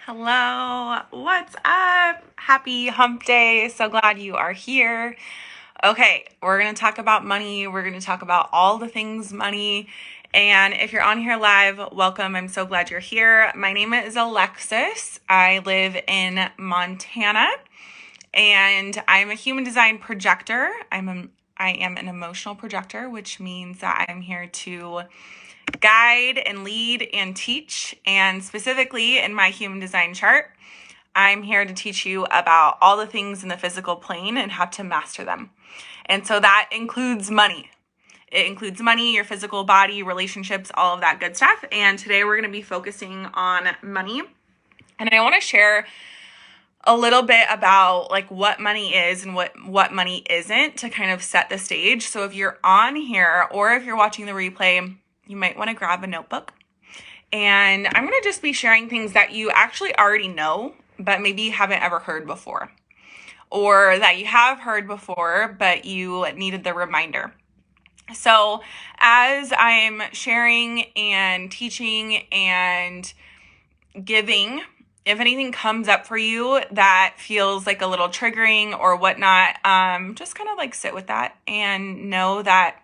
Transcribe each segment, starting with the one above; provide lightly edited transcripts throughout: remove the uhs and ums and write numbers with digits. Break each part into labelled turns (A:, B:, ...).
A: Hello, what's up? Happy hump day. So glad you are here. Okay, we're going to talk about money. We're going to talk about all the things money. And if you're on here live, welcome. I'm so glad you're here. My name is Alexis. I live in Montana and I'm a human design projector. I am an emotional projector, which means that I'm here to guide and lead and teach. And specifically in my human design chart, I'm here to teach you about all the things in the physical plane and how to master them. And so that includes money. It includes money, your physical body, relationships, all of that good stuff. And today we're going to be focusing on money. And I want to share a little bit about like what money is and what money isn't to kind of set the stage. So if you're on here or if you're watching the replay, you might want to grab a notebook. And I'm going to just be sharing things that you actually already know, but maybe you haven't ever heard before, or that you have heard before, but you needed the reminder. So as I'm sharing and teaching and giving, if anything comes up for you that feels like a little triggering or whatnot, just kind of like sit with that and know that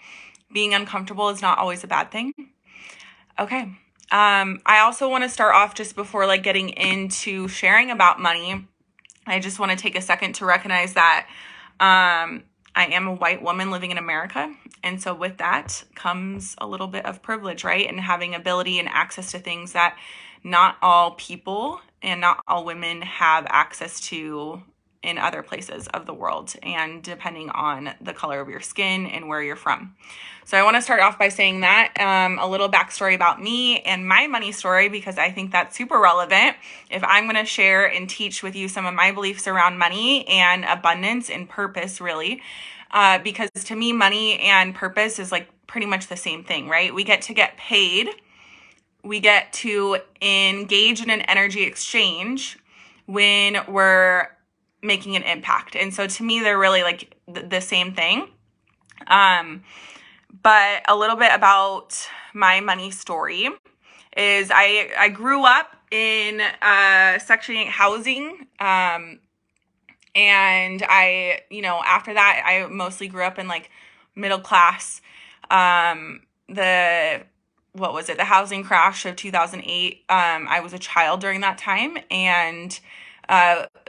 A: being uncomfortable is not always a bad thing. Okay. I also want to start off just before like getting into sharing about money. I just want to take a second to recognize that I am a white woman living in America. And so with that comes a little bit of privilege, right? And having ability and access to things that not all people and not all women have access to in other places of the world, and depending on the color of your skin and where you're from. So I want to start off by saying that a little backstory about me and my money story, because I think that's super relevant if I'm going to share and teach with you some of my beliefs around money and abundance and purpose, really. Because to me, money and purpose is like pretty much the same thing, right? We get to get paid. We get to engage in an energy exchange when we're making an impact. And so to me, they're really like the same thing. But a little bit about my money story is I grew up in Section 8 housing. And I, after that, I mostly grew up in like middle class. The housing crash of 2008. I was a child during that time, and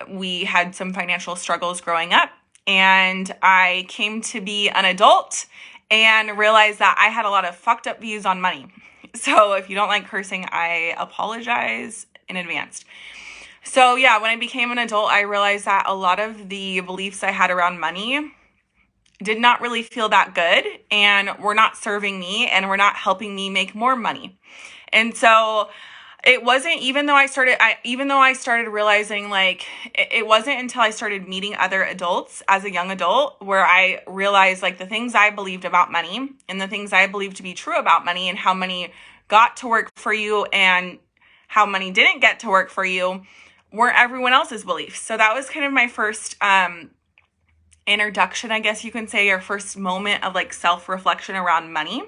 A: we had some financial struggles growing up, and I came to be an adult and realized that I had a lot of fucked up views on money. So if you don't like cursing, I apologize in advance. So yeah, when I became an adult, I realized that a lot of the beliefs I had around money did not really feel that good and were not serving me and were not helping me make more money. And so it wasn't, even though I started realizing, like, it wasn't until I started meeting other adults as a young adult where I realized like the things I believed about money and the things I believed to be true about money and how money got to work for you and how money didn't get to work for you weren't everyone else's beliefs. So that was kind of my first introduction, I guess you can say, or first moment of like self-reflection around money.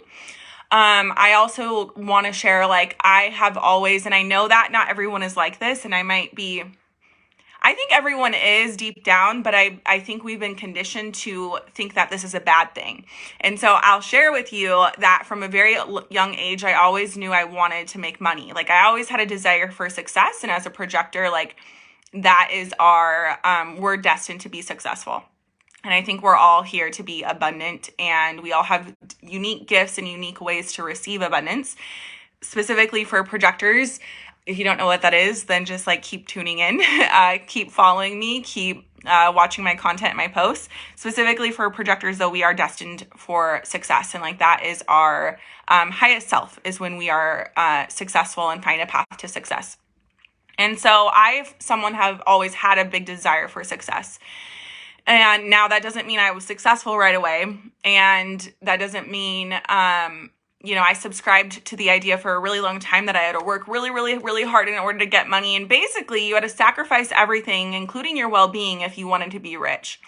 A: I also want to share, like, I have always, and I know that not everyone is like this, and I think everyone is deep down, but I think we've been conditioned to think that this is a bad thing. And so I'll share with you that from a very young age, I always knew I wanted to make money. Like, I always had a desire for success, and as a projector, like, that is we're destined to be successful. And I think we're all here to be abundant, and we all have unique gifts and unique ways to receive abundance. Specifically for projectors, if you don't know what that is, then just like keep tuning in, keep following me, keep watching my content and my posts. Specifically for projectors, though, we are destined for success. And like that is our highest self, is when we are successful and find a path to success. And so someone have always had a big desire for success. And now that doesn't mean I was successful right away. And that doesn't mean, I subscribed to the idea for a really long time that I had to work really, really, really hard in order to get money. And basically you had to sacrifice everything, including your well-being, if you wanted to be rich.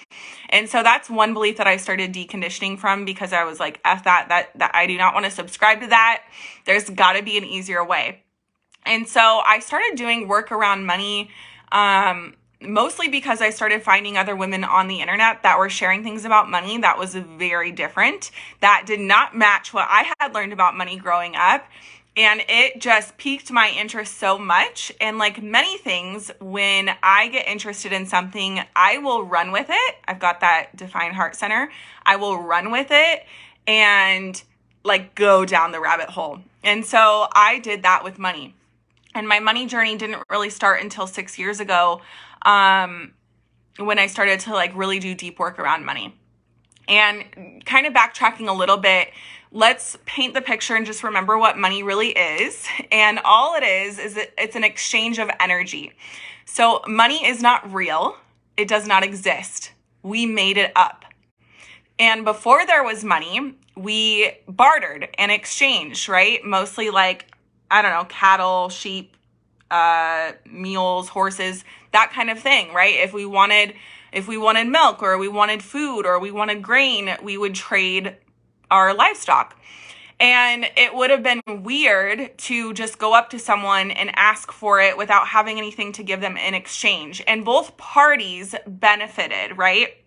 A: And so that's one belief that I started deconditioning from, because I was like, F that I do not want to subscribe to that. There's got to be an easier way. And so I started doing work around money, mostly because I started finding other women on the internet that were sharing things about money that was very different, that did not match what I had learned about money growing up. And it just piqued my interest so much. And like many things, when I get interested in something, I will run with it. I've got that Define Heart Center. I will run with it and like go down the rabbit hole. And so I did that with money. And my money journey didn't really start until 6 years ago, when I started to like really do deep work around money. And kind of backtracking a little bit, let's paint the picture and just remember what money really is. And all it is it's an exchange of energy. So money is not real. It does not exist. We made it up. And before there was money, we bartered and exchanged, right? Mostly like, I don't know, cattle, sheep, mules, horses, that kind of thing, right? If we wanted milk, or we wanted food, or we wanted grain, we would trade our livestock. And it would have been weird to just go up to someone and ask for it without having anything to give them in exchange. And both parties benefited, right?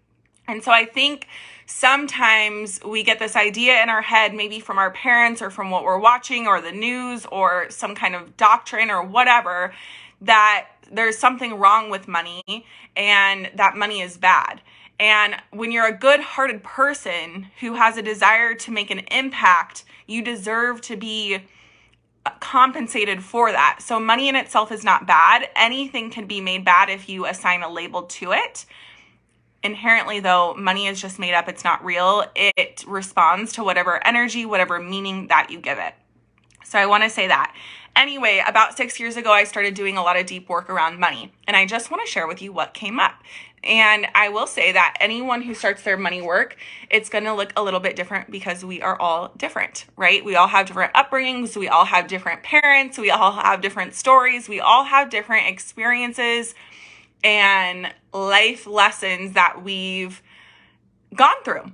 A: And so I think sometimes we get this idea in our head, maybe from our parents or from what we're watching or the news or some kind of doctrine or whatever, that there's something wrong with money and that money is bad. And when you're a good-hearted person who has a desire to make an impact, you deserve to be compensated for that. So money in itself is not bad. Anything can be made bad if you assign a label to it. Inherently, though, money is just made up. It's not real. It responds to whatever energy, whatever meaning that you give it. So I want to say that. Anyway, about 6 years ago, I started doing a lot of deep work around money. And I just want to share with you what came up. And I will say that anyone who starts their money work, it's going to look a little bit different because we are all different, right? We all have different upbringings. We all have different parents. We all have different stories. We all have different experiences and life lessons that we've gone through.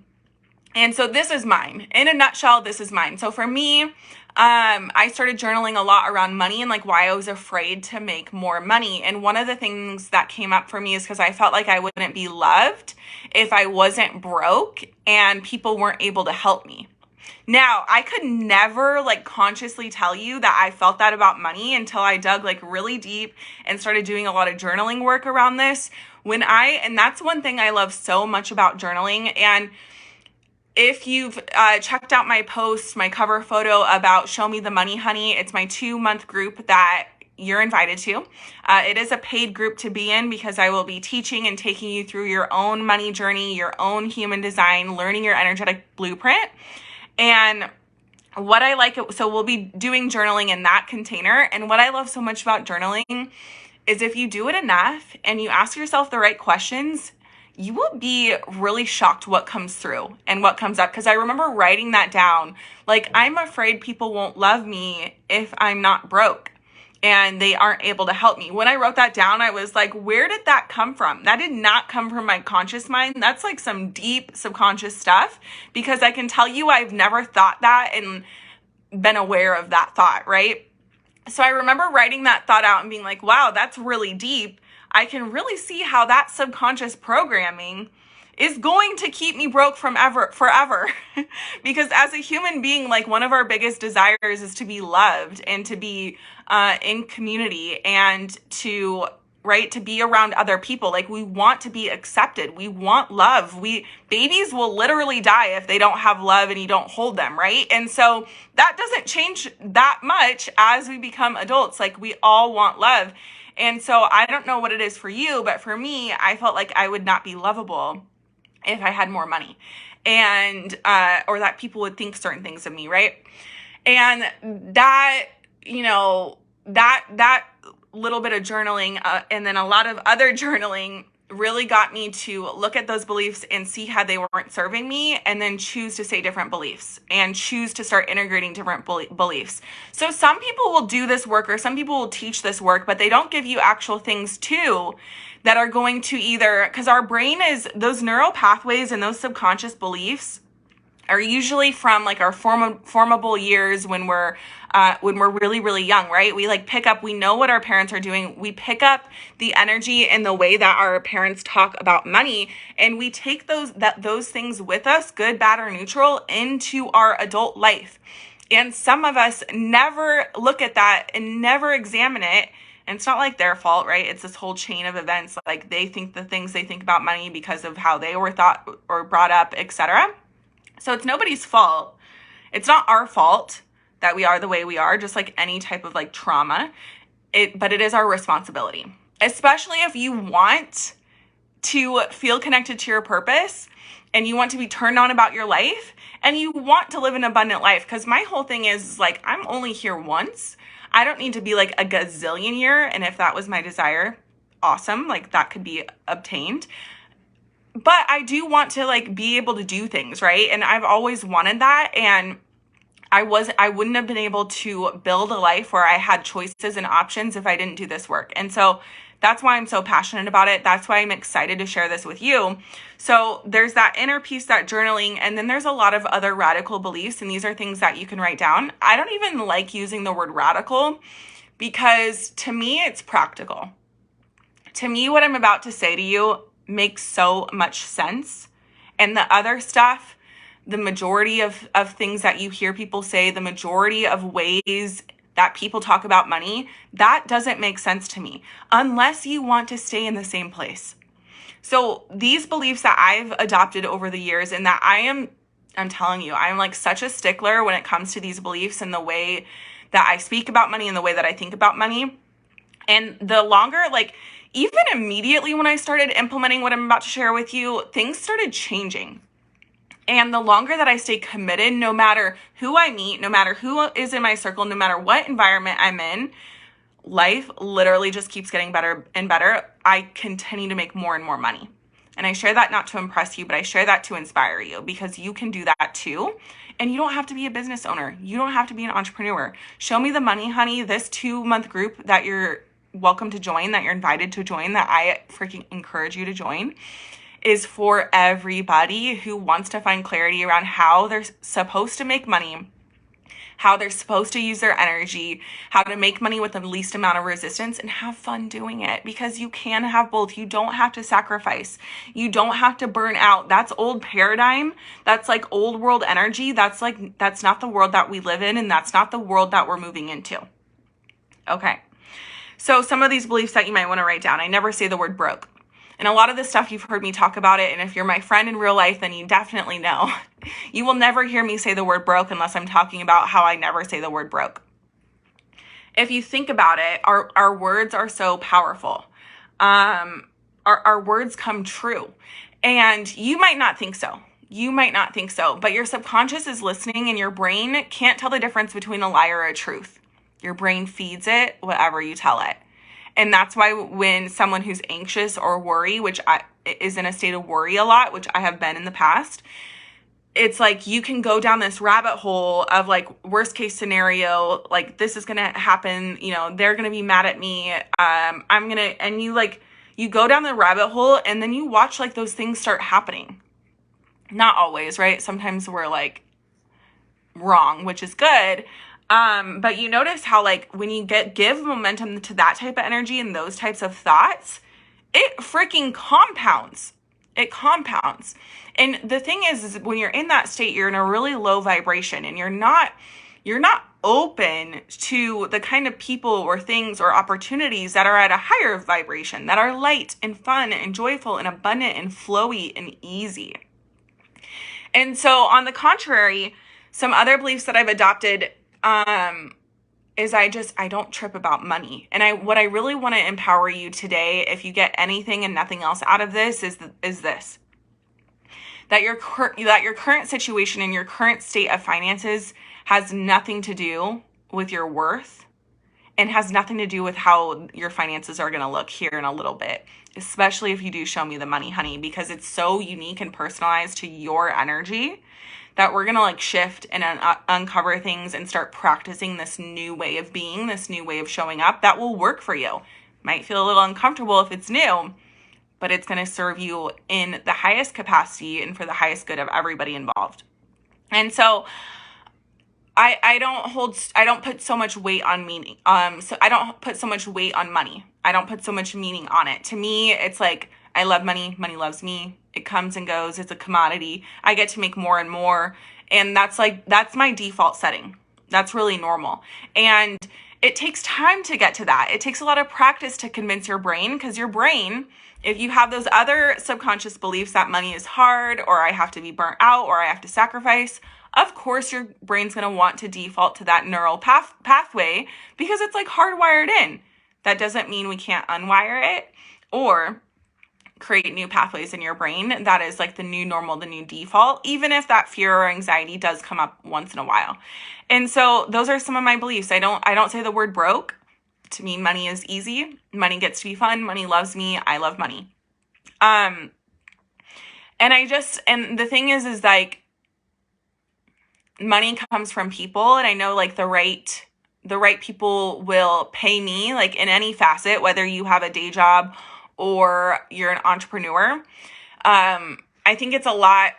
A: And so this is mine. In a nutshell, this is mine. So for me, I started journaling a lot around money and like why I was afraid to make more money. And one of the things that came up for me is because I felt like I wouldn't be loved if I wasn't broke and people weren't able to help me. Now, I could never like consciously tell you that I felt that about money until I dug like really deep and started doing a lot of journaling work around this. And that's one thing I love so much about journaling. And if you've checked out my post, my cover photo about Show Me the Money Honey, it's my 2-month group that you're invited to. It is a paid group to be in because I will be teaching and taking you through your own money journey, your own human design, learning your energetic blueprint. And what I like, so we'll be doing journaling in that container. And what I love so much about journaling is if you do it enough and you ask yourself the right questions, you will be really shocked what comes through and what comes up. Because I remember writing that down. Like, I'm afraid people won't love me if I'm not broke and they aren't able to help me. When I wrote that down, I was like, where did that come from? That did not come from my conscious mind. That's like some deep subconscious stuff, because I can tell you I've never thought that and been aware of that thought, right? So I remember writing that thought out and being like, wow, that's really deep. I can really see how that subconscious programming is going to keep me broke forever. Because as a human being, like, one of our biggest desires is to be loved and to be in community and to be around other people. Like, we want to be accepted. We want love. Babies will literally die if they don't have love and you don't hold them, right? And so that doesn't change that much as we become adults. Like, we all want love. And so I don't know what it is for you, but for me, I felt like I would not be lovable if I had more money, and or that people would think certain things of me, right? And that, that little bit of journaling and then a lot of other journaling really got me to look at those beliefs and see how they weren't serving me, and then choose to say different beliefs and choose to start integrating different beliefs. So some people will do this work, or some people will teach this work, but they don't give you actual things too that are going to either, because our brain is, those neural pathways and those subconscious beliefs are usually from like our formable years when we're really, really young, right? We like pick up, we know what our parents are doing. We pick up the energy and the way that our parents talk about money, and we take those things with us, good, bad, or neutral, into our adult life. And some of us never look at that and never examine it. And it's not like their fault, right? It's this whole chain of events. Like they think the things they think about money because of how they were thought or brought up, etc. So it's nobody's fault. It's not our fault that we are the way we are, just like any type of like trauma. But it is our responsibility, especially if you want to feel connected to your purpose and you want to be turned on about your life and you want to live an abundant life. Because my whole thing is like, I'm only here once. I don't need to be like a gazillionaire. And if that was my desire, awesome. Like that could be obtained. But I do want to like be able to do things, right? And I've always wanted that. And I wouldn't have been able to build a life where I had choices and options if I didn't do this work. And so that's why I'm so passionate about it. That's why I'm excited to share this with you. So there's that inner piece, that journaling, and then there's a lot of other radical beliefs, and these are things that you can write down. I don't even like using the word radical because to me, it's practical. To me, what I'm about to say to you makes so much sense. And the other stuff, the majority of things that you hear people say, the majority of ways that people talk about money, that doesn't make sense to me unless you want to stay in the same place. So these beliefs that I've adopted over the years, and that I'm telling you, I'm like such a stickler when it comes to these beliefs and the way that I speak about money and the way that I think about money. And the longer, like even immediately when I started implementing what I'm about to share with you, things started changing. And the longer that I stay committed, no matter who I meet, no matter who is in my circle, no matter what environment I'm in, life literally just keeps getting better and better. I continue to make more and more money. And I share that not to impress you, but I share that to inspire you, because you can do that too. And you don't have to be a business owner. You don't have to be an entrepreneur. Show Me the Money, honey, this 2-month group that you're welcome to join, that you're invited to join, that I freaking encourage you to join, is for everybody who wants to find clarity around how they're supposed to make money, how they're supposed to use their energy, how to make money with the least amount of resistance, and have fun doing it, because you can have both. You don't have to sacrifice. You don't have to burn out. That's old paradigm. That's like old world energy. That's not the world that we live in, and that's not the world that we're moving into. Okay. So some of these beliefs that you might want to write down. I never say the word broke. And a lot of this stuff, you've heard me talk about it. And if you're my friend in real life, then you definitely know. You will never hear me say the word broke unless I'm talking about how I never say the word broke. If you think about it, our words are so powerful. Our words come true. And you might not think so. But your subconscious is listening, and your brain can't tell the difference between a lie or a truth. Your brain feeds it whatever you tell it. And that's why when someone who's anxious or worry, is in a state of worry a lot, which I have been in the past, it's like you can go down this rabbit hole of like worst case scenario, like this is going to happen, they're going to be mad at me. And you go down the rabbit hole, and then you watch like those things start happening. Not always, right? Sometimes we're like wrong, which is good. But you notice how like when you give momentum to that type of energy and those types of thoughts, it freaking compounds. It compounds. And the thing is when you're in that state, you're in a really low vibration, and you're not open to the kind of people or things or opportunities that are at a higher vibration, that are light and fun and joyful and abundant and flowy and easy. And so on the contrary, some other beliefs that I've adopted is I don't trip about money. And what I really want to empower you today, if you get anything and nothing else out of this, is this. That your current situation and your current state of finances has nothing to do with your worth, and has nothing to do with how your finances are going to look here in a little bit, especially if you do Show Me the Money, honey, because it's so unique and personalized to your energy that we're going to like shift and uncover things and start practicing this new way of being, this new way of showing up that will work for you. Might feel a little uncomfortable if it's new, but it's going to serve you in the highest capacity and for the highest good of everybody involved. And so I don't put so much weight on meaning. So I don't put so much weight on money. I don't put so much meaning on it. To me, it's like, I love money. Money loves me. It comes and goes. It's a commodity. I get to make more and more. And that's my default setting. That's really normal. And it takes time to get to that. It takes a lot of practice to convince your brain, because your brain, if you have those other subconscious beliefs that money is hard, or I have to be burnt out, or I have to sacrifice, of course your brain's going to want to default to that neural pathway, because it's like hardwired in. That doesn't mean we can't unwire it or create new pathways in your brain. That is like the new normal, the new default, even if that fear or anxiety does come up once in a while. And so those are some of my beliefs. I don't say the word broke. To me, money is easy. Money gets to be fun. Money loves me. I love money. And the thing is like, money comes from people, and I know like the right people will pay me, like in any facet, whether you have a day job or you're an entrepreneur. I think it's a lot.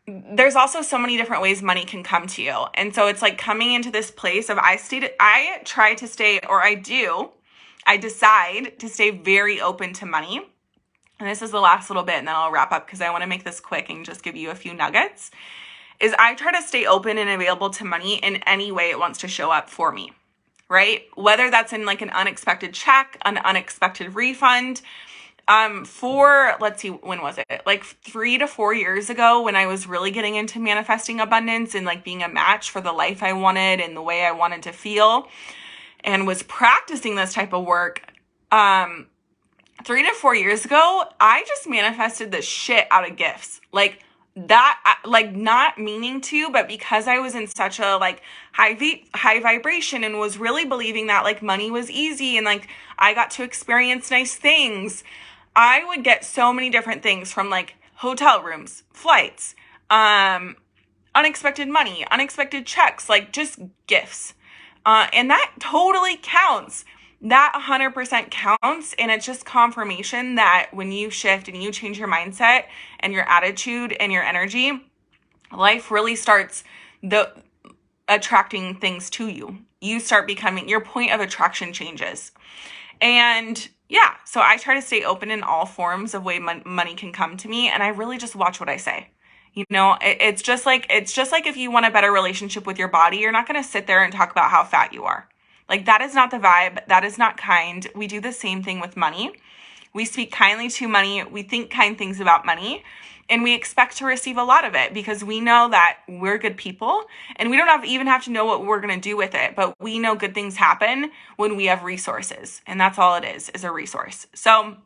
A: There's also so many different ways money can come to you. And so it's like coming into this place of, I decide to stay very open to money. And this is the last little bit, and then I'll wrap up because I want to make this quick and just give you a few nuggets. Is I try to stay open and available to money in any way it wants to show up for me, right? Whether that's in like an unexpected check, an unexpected refund. Let's see, when was it? Like 3 to 4 years ago, when I was really getting into manifesting abundance and like being a match for the life I wanted and the way I wanted to feel, and was practicing this type of work. 3 to 4 years ago, I just manifested the shit out of gifts. Like that, like not meaning to, but because I was in such a like high vibration and was really believing that like money was easy and like I got to experience nice things, I would get so many different things, from like hotel rooms, flights, unexpected money, unexpected checks, like just gifts. And that totally counts. That 100% counts. And it's just confirmation that when you shift and you change your mindset and your attitude and your energy, life really starts attracting things to you. You start becoming, your point of attraction changes. And yeah, so I try to stay open in all forms of way money can come to me. And I really just watch what I say. You know, it's just like if you want a better relationship with your body, you're not going to sit there and talk about how fat you are. Like, that is not the vibe. That is not kind. We do the same thing with money. We speak kindly to money. We think kind things about money, and we expect to receive a lot of it because we know that we're good people, and we don't even have to know what we're going to do with it, but we know good things happen when we have resources, and that's all it is a resource. So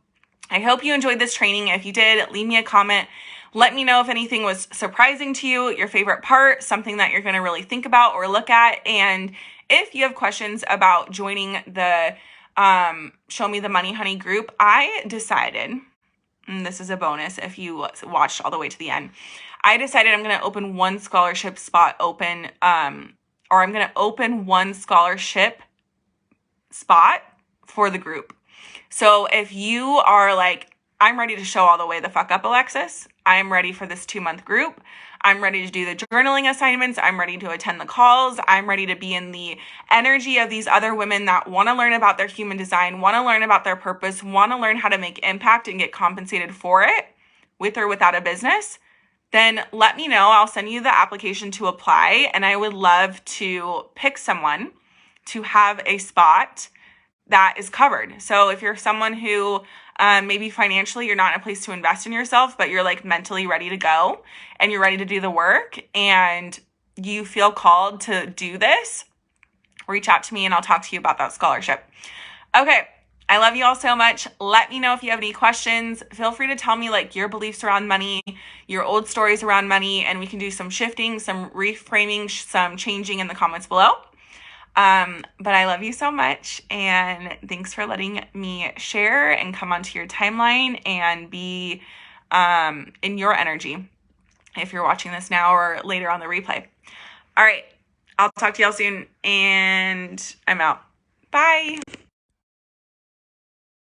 A: I hope you enjoyed this training. If you did, leave me a comment. Let me know if anything was surprising to you, your favorite part, something that you're going to really think about or look at. And if you have questions about joining the Show Me the Money Honey group, I decided, and this is a bonus if you watched all the way to the end, I decided I'm going to open one scholarship spot I'm going to open one scholarship spot for the group. So if you are like, I'm ready to show all the way the fuck up, Alexis, I'm ready for this 2-month group. I'm ready to do the journaling assignments. I'm ready to attend the calls. I'm ready to be in the energy of these other women that want to learn about their human design, want to learn about their purpose, want to learn how to make impact and get compensated for it, with or without a business. Then let me know. I'll send you the application to apply, and I would love to pick someone to have a spot that is covered. So if you're someone who maybe financially you're not in a place to invest in yourself, but you're like mentally ready to go and you're ready to do the work and you feel called to do this, reach out to me and I'll talk to you about that scholarship. Okay. I love you all so much. Let me know if you have any questions. Feel free to tell me like your beliefs around money, your old stories around money, and we can do some shifting, some reframing, some changing in the comments below. But I love you so much, and thanks for letting me share and come onto your timeline and be in your energy if you're watching this now or later on the replay. All right, I'll talk to y'all soon, and I'm out. Bye.